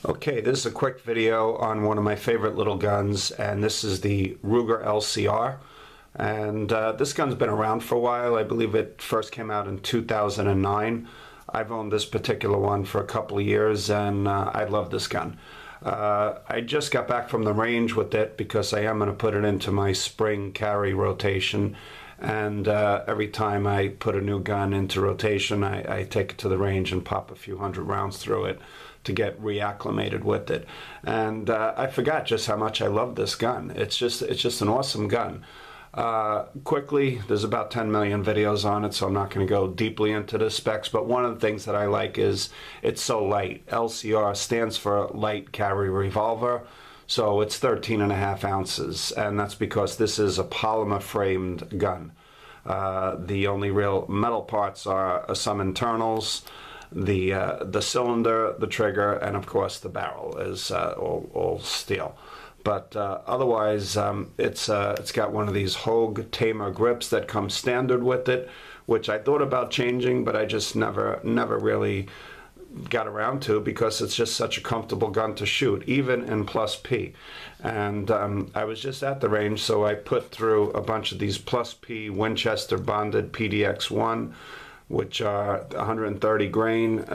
Okay, this is a quick video on one of my favorite little guns, and this is the Ruger LCR. And this gun's been around for a while. I believe it first came out in 2009. I've owned this particular one for a couple of years, and I love this gun. I just got back from the range with it because I am going to put it into my spring carry rotation. And every time I put a new gun into rotation, I take it to the range and pop a few hundred rounds through it to get reacclimated with it. And I forgot just how much I love this gun. It's just an awesome gun. Quickly, there's about 10 million videos on it, so I'm not going to go deeply into the specs, but one of the things that I like is it's so light. LCR stands for Light Carry Revolver. So it's 13.5 ounces, and that's because this is a polymer framed gun. The only real metal parts are some internals, the cylinder, the trigger, and of course the barrel is all steel. But otherwise, it's got one of these Hogue Tamer grips that come standard with it, which I thought about changing, but I just never really got around to because it's just such a comfortable gun to shoot, even in plus P. And I was just at the range, so I put through a bunch of these plus P Winchester bonded PDX-1, which are 130 grain,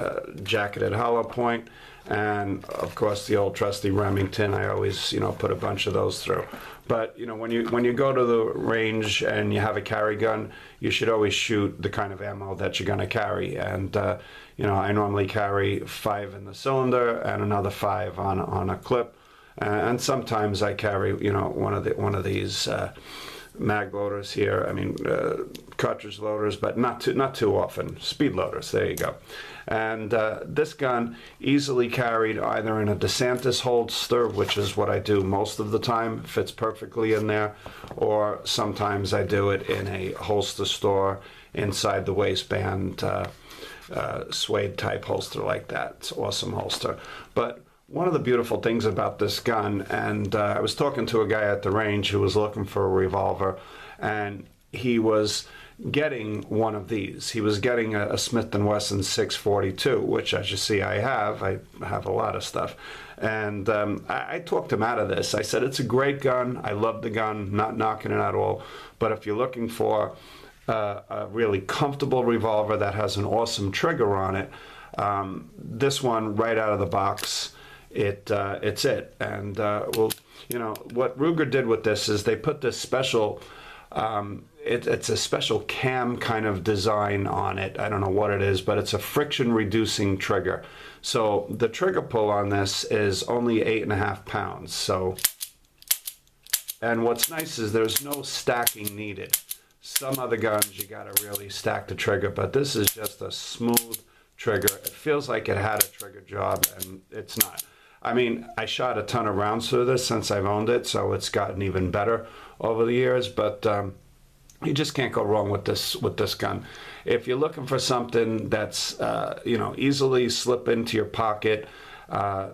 jacketed hollow point, and of course the old trusty Remington. I always, put a bunch of those through. But when you go to the range and you have a carry gun, you should always shoot the kind of ammo that you're going to carry. And I normally carry 5 in the cylinder and another 5 on a clip. And sometimes I carry one of these mag loaders here. I mean cartridge loaders, but not too often. Speed loaders. There you go. And this gun easily carried either in a DeSantis holster, which is what I do most of the time, fits perfectly in there, or sometimes I do it in a holster store inside the waistband, suede type holster like that. It's an awesome holster. But one of the beautiful things about this gun, and I was talking to a guy at the range who was looking for a revolver, and he was getting one of these. He was getting a Smith & Wesson 642, which, as you see, I have a lot of stuff. And I talked him out of this. I said, it's a great gun. I love the gun, not knocking it at all. But if you're looking for a really comfortable revolver that has an awesome trigger on it, this one right out of the box, it's it. And what Ruger did with this is they put this special it's a special cam kind of design on it. I don't know what it is, but it's a friction reducing trigger. So the trigger pull on this is only 8.5 pounds. So, and what's nice is there's no stacking needed. Some other guns you gotta really stack the trigger, but this is just a smooth trigger. It feels like it had a trigger job, and it's not. I mean, I shot a ton of rounds through this since I've owned it, so it's gotten even better over the years, but you just can't go wrong with this gun. If you're looking for something that's easily slip into your pocket,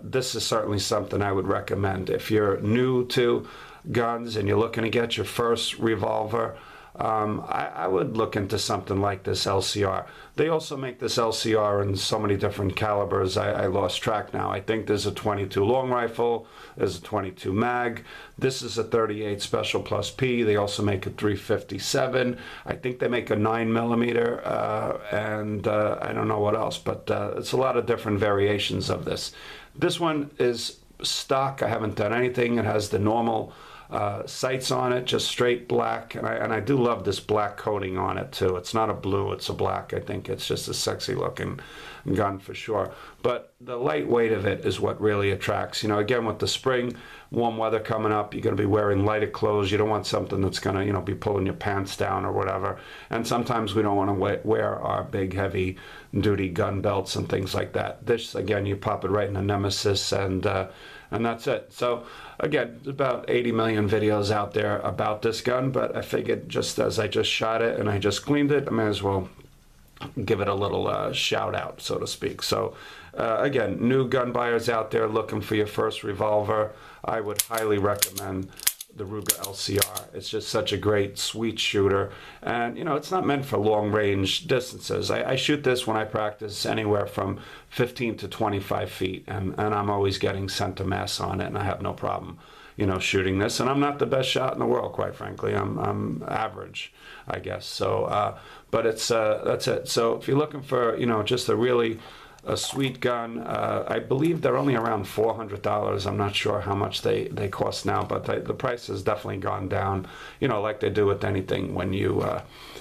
this is certainly something I would recommend. If you're new to guns and you're looking to get your first revolver, I would look into something like this LCR. They also make this LCR in so many different calibers, I lost track now. I think there's a 22 long rifle, there's a 22 mag, this is a 38 special plus P. They also make a 357. I think they make a 9mm, and I don't know what else, but it's a lot of different variations of this. This one is stock. I haven't done anything. It has the normal sights on it, just straight black, and I do love this black coating on it too. It's not a blue, it's a black. I think it's just a sexy looking gun for sure. But the lightweight of it is what really attracts. Again, with the spring, warm weather coming up, you're going to be wearing lighter clothes. You don't want something that's going to be pulling your pants down or whatever. And sometimes we don't want to wear our big heavy duty gun belts and things like that. This, again, you pop it right in the Nemesis, and that's it. So again, there's about 80 million videos out there about this gun, but I figured just as I just shot it and I just cleaned it, I may as well give it a little shout out, so to speak. So again, new gun buyers out there looking for your first revolver, I would highly recommend the Ruger LCR. It's just such a great, sweet shooter. And, you know, it's not meant for long range distances. I shoot this when I practice anywhere from 15 to 25 feet. And I'm always getting center mass on it, and I have no problem, you know, shooting this. And I'm not the best shot in the world, quite frankly. I'm average, I guess. So, but it's that's it. So if you're looking for, you know, just a sweet gun, I believe they're only around $400. I'm not sure how much they cost now, but the price has definitely gone down, you know, like they do with anything. When you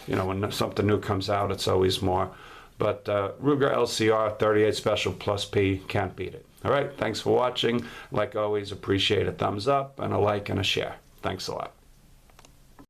know, when something new comes out, it's always more. But Ruger LCR 38 Special Plus P, can't beat it. All right, thanks for watching. Like always, appreciate a thumbs up and a like and a share. Thanks a lot.